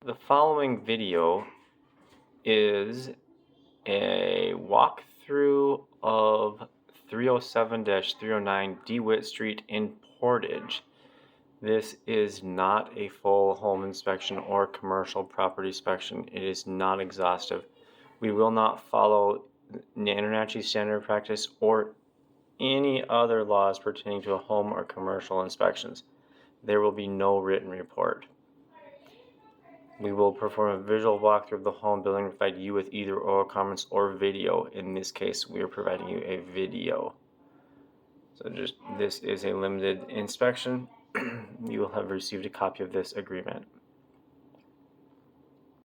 The following video is a walkthrough of 307-309 Dewitt Street in Portage. This is not a full home inspection or commercial property inspection. It is not exhaustive. We will not follow NANNERNACHI standard practice or any other laws pertaining to a home or commercial inspections. There will be no written report. We will perform a visual walkthrough of the home building and provide you with either oral comments or video. In this case, we are providing you a video. So this is a limited inspection. You will have received a copy of this agreement.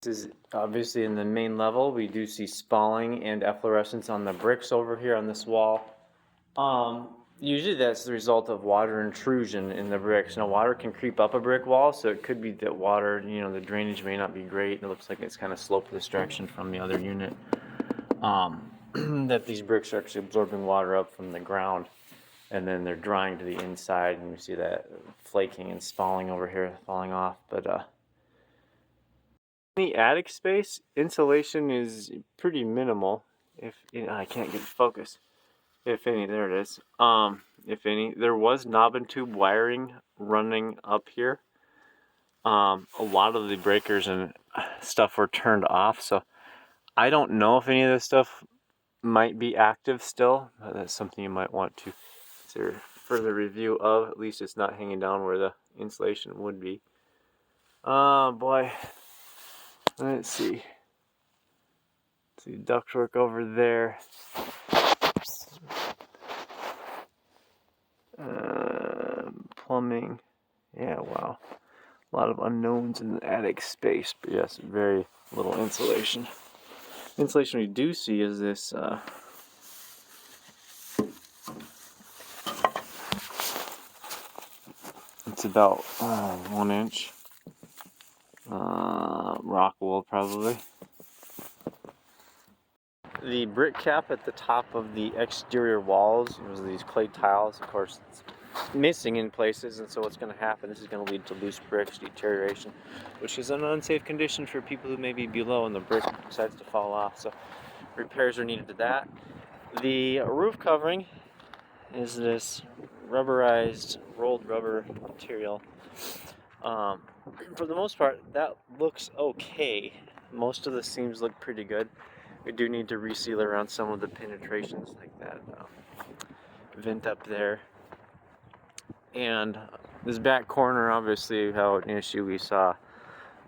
This is obviously in the main level. We do see spalling and efflorescence on the bricks over here on this wall. Usually that's the result of water intrusion in the bricks. Now, water can creep up a brick wall, so it could be that water, the drainage may not be great. It looks like it's kind of sloped this direction from the other unit. That these bricks are actually absorbing water up from the ground, and then they're drying to the inside, and you see that flaking and spalling over here, falling off. But in the attic space, insulation is pretty minimal. I can't get focus. If any, there it is. If any, there was knob and tube wiring running up here. A lot of the breakers and stuff were turned off, so I don't know if any of this stuff might be active still. That's something you might want to consider further review of. At least it's not hanging down where the insulation would be. Oh boy. Let's see. Ductwork over there. Plumbing. Yeah, wow. A lot of unknowns in the attic space, but yes, very little insulation. Insulation we do see is this it's about 1 inch rock wool probably. The brick cap at the top of the exterior walls, these clay tiles, of course, it's missing in places, and so what's going to happen, this is going to lead to loose bricks, deterioration, which is an unsafe condition for people who may be below and the brick decides to fall off, so repairs are needed to that. The roof covering is this rubberized rolled rubber material. For the most part, that looks okay. Most of the seams look pretty good. We do need to reseal around some of the penetrations, like that vent up there. And this back corner, obviously, how an issue, we saw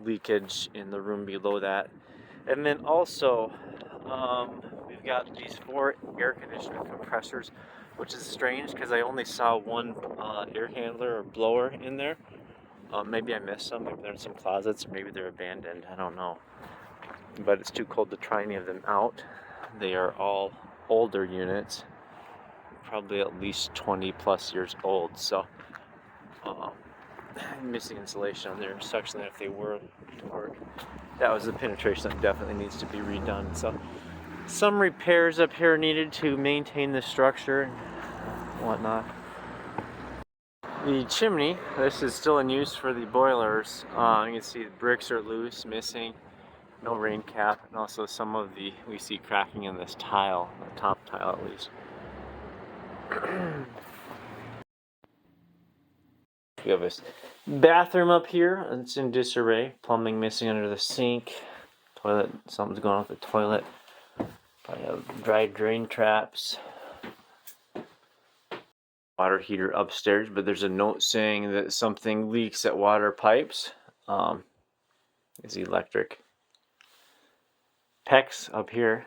leakage in the room below that. And then also, we've got these 4 air conditioner compressors, which is strange because I only saw one air handler or blower in there. Maybe I missed some. Maybe they're in some closets, or maybe they're abandoned. I don't know. But it's too cold to try any of them out. They are all older units, probably at least 20 plus years old, so missing insulation on there such that if they were to work, that was the penetration that definitely needs to be redone. So some repairs up here are needed to maintain the structure and whatnot. The chimney, this is still in use for the boilers. You can see the bricks are loose, missing, no rain cap, and also some of we see cracking in this tile, the top tile at least. We have this bathroom up here, it's in disarray. Plumbing missing under the sink. Toilet, something's going on with the toilet. Probably have dry drain traps. Water heater upstairs, but there's a note saying that something leaks at water pipes. It's electric. PEX up here.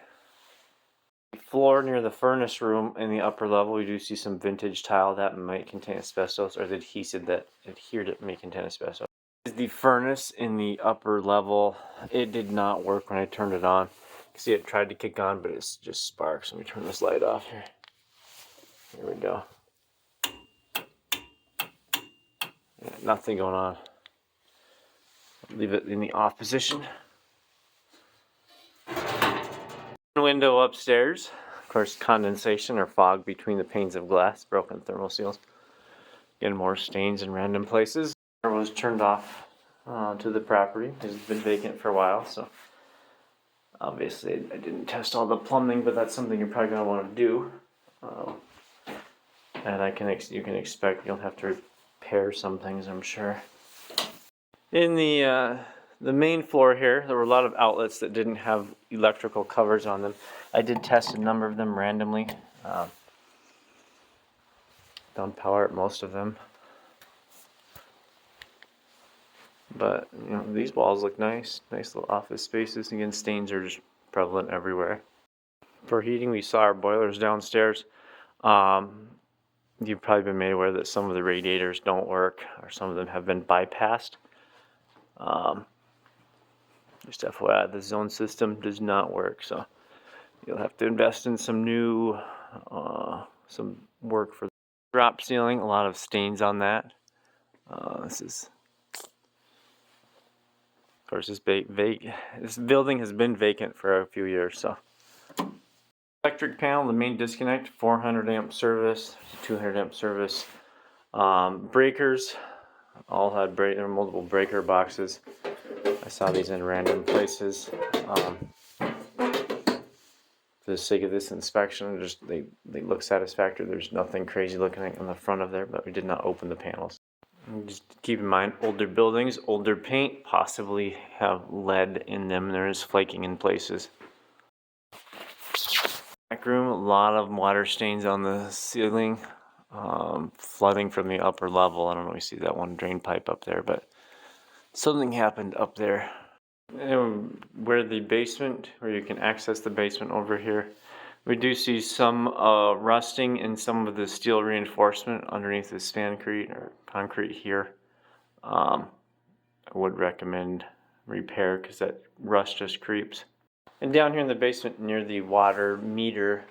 Floor near the furnace room in the upper level, we do see some vintage tile that might contain asbestos, or the adhesive that adhered it may contain asbestos. This is the furnace in the upper level. It did not work when I turned it on. You can see it tried to kick on, but it's just sparks. Let me turn this light off here. Here we go. Yeah, nothing going on. Leave it in the off position. Window upstairs, of course, condensation or fog between the panes of glass, broken thermal seals. Again, more stains in random places. It was turned off to the property. It's been vacant for a while, so obviously I didn't test all the plumbing, but that's something you're probably going to want to do. And you can expect you'll have to repair some things, I'm sure. In the main floor here, there were a lot of outlets that didn't have electrical covers on them. I did test a number of them randomly. Found power at most of them. But, you know, these walls look nice. Nice little office spaces. Again, stains are just prevalent everywhere. For heating, we saw our boilers downstairs. You've probably been made aware that some of the radiators don't work, or some of them have been bypassed. Just FYI, the zone system does not work, so you'll have to invest in some new, some work for the drop ceiling. A lot of stains on that. This building has been vacant for a few years, so. Electric panel, the main disconnect, 400 amp service, 200 amp service. Breakers, all had there were multiple breaker boxes. I saw these in random places. For the sake of this inspection, they look satisfactory. There's nothing crazy looking on the front of there, but we did not open the panels. And just keep in mind, older buildings, older paint, possibly have lead in them. There is flaking in places. Back room, a lot of water stains on the ceiling, flooding from the upper level. I don't know if you see that one drain pipe up there, but something happened up there. And where the basement, where you can access the basement over here, we do see some rusting in some of the steel reinforcement underneath the spancrete or concrete here. I would recommend repair because that rust just creeps. And down here in the basement near the water meter,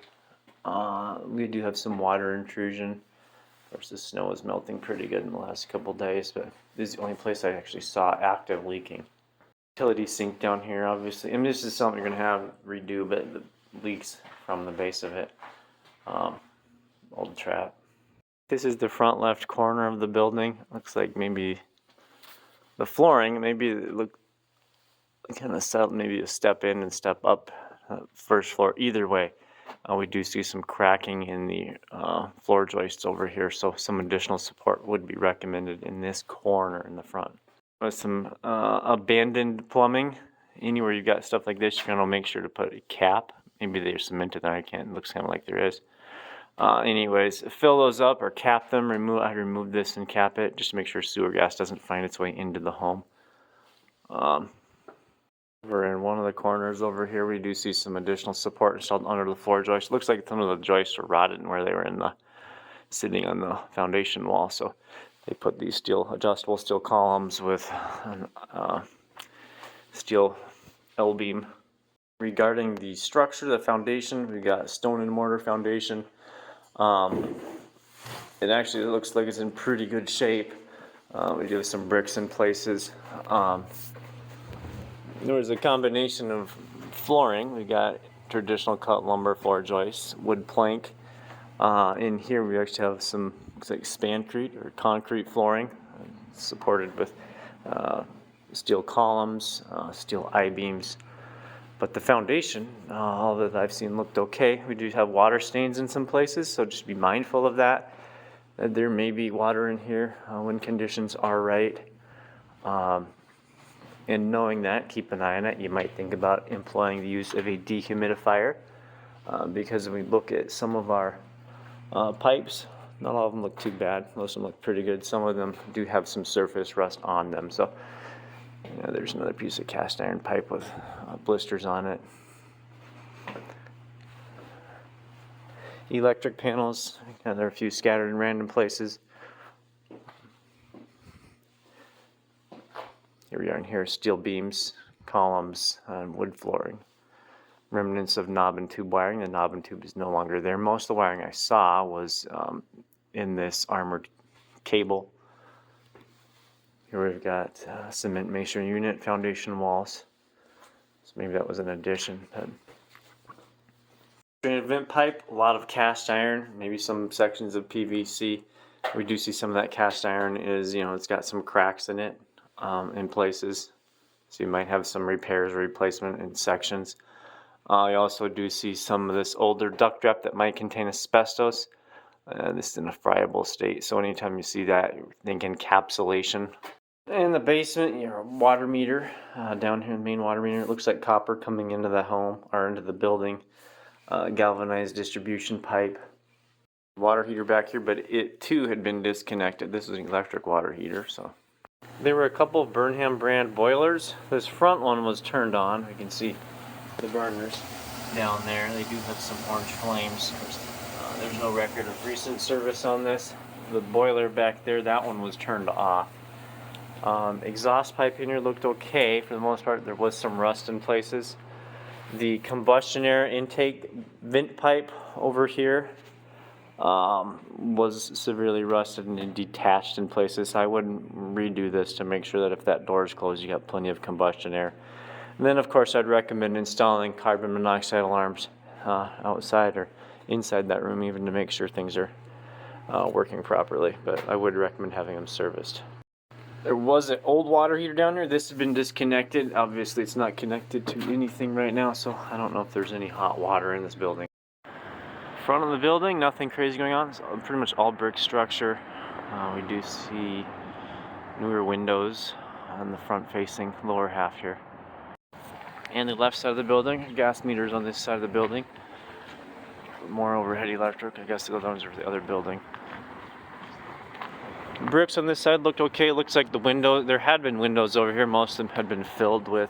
we do have some water intrusion. Of course, the snow is melting pretty good in the last couple days, but this is the only place I actually saw active leaking. Utility sink down here, obviously. I mean, this is something you're going to have redo, but the leaks from the base of it. Old trap. This is the front left corner of the building. Looks like maybe the flooring, maybe it looked kind of set, maybe a step in and step up first floor. Either way, we do see some cracking in the floor joists over here, so some additional support would be recommended in this corner in the front. With some abandoned plumbing, anywhere you've got stuff like this, you're gonna make sure to put a cap. Maybe there's cemented there. I can't. It looks kind of like there is. Anyways, fill those up or cap them. I remove this and cap it just to make sure sewer gas doesn't find its way into the home. Over in one of the corners over here, we do see some additional support installed under the floor joist. Looks like some of the joists were rotted and where they were sitting on the foundation wall. So they put these adjustable steel columns with steel L-beam. Regarding the structure, the foundation, we got stone and mortar foundation. It actually looks like it's in pretty good shape. We do have some bricks in places. There was a combination of flooring. We got traditional cut lumber floor joists, wood plank. In here we actually have some, looks like spancrete or concrete flooring, supported with steel columns, steel I-beams. But the foundation, all that I've seen looked okay. We do have water stains in some places, so just be mindful of that. There may be water in here when conditions are right. And knowing that, keep an eye on it. You might think about employing the use of a dehumidifier because when we look at some of our pipes, not all of them look too bad. Most of them look pretty good. Some of them do have some surface rust on them. So there's another piece of cast iron pipe with blisters on it. Electric panels, there are a few scattered in random places. Here we are in here, steel beams, columns, and wood flooring. Remnants of knob and tube wiring. The knob and tube is no longer there. Most of the wiring I saw was in this armored cable. Here we've got cement masonry unit, foundation walls. So maybe that was an addition. Drainage vent pipe, a lot of cast iron, maybe some sections of PVC. We do see some of that cast iron is, it's got some cracks in it. in places. So you might have some repairs or replacement in sections. You also do see some of this older duct wrap that might contain asbestos. This is in a friable state, so anytime you see that, think encapsulation. In the basement, your water meter, down here, the main water meter, it looks like copper coming into the home or into the building. Galvanized distribution pipe. Water heater back here, but it too had been disconnected. This is an electric water heater, so. There were a couple of Burnham brand boilers. This front one was turned on. You can see the burners down there. They do have some orange flames. There's no record of recent service on this. The boiler back there, that one was turned off. Exhaust pipe in here looked okay for the most part. There was some rust in places. The combustion air intake vent pipe over here was severely rusted and detached in places. I wouldn't redo this to make sure that if that door is closed, you got plenty of combustion air. And then, of course, I'd recommend installing carbon monoxide alarms outside or inside that room, even to make sure things are working properly. But I would recommend having them serviced. There was an old water heater down here. This has been disconnected. Obviously, it's not connected to anything right now, so I don't know if there's any hot water in this building. Front of the building, nothing crazy going on. It's pretty much all brick structure. We do see newer windows on the front-facing lower half here. And the left side of the building, gas meters on this side of the building. More overhead electric. I guess those are the other building. Bricks on this side looked okay. It looks like the window, there had been windows over here. Most of them had been filled with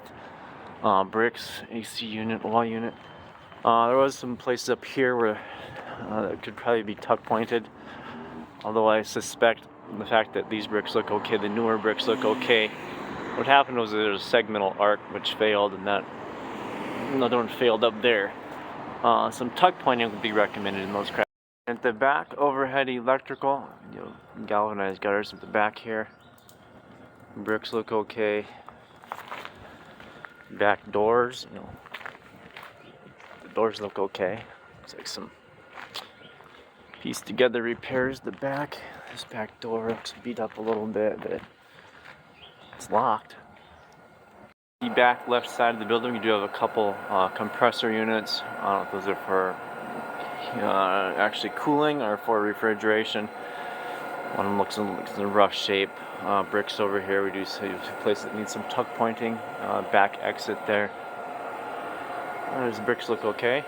bricks, AC unit, wall unit. There was some places up here where it could probably be tuck pointed. Although I suspect the fact that these bricks look okay, the newer bricks look okay. What happened was there was a segmental arc which failed, and that another one failed up there. Some tuck pointing would be recommended in those cracks. At the back, overhead electrical, galvanized gutters at the back here. Bricks look okay. Back doors, the doors look okay. Looks like some pieced together repairs. The back, this back door looks beat up a little bit, but it's locked. The back left side of the building, you do have a couple compressor units. I don't know if those are for actually cooling or for refrigeration. One of them looks in rough shape. Bricks over here. We do see a place that needs some tuck pointing. Back exit there. Those bricks look okay.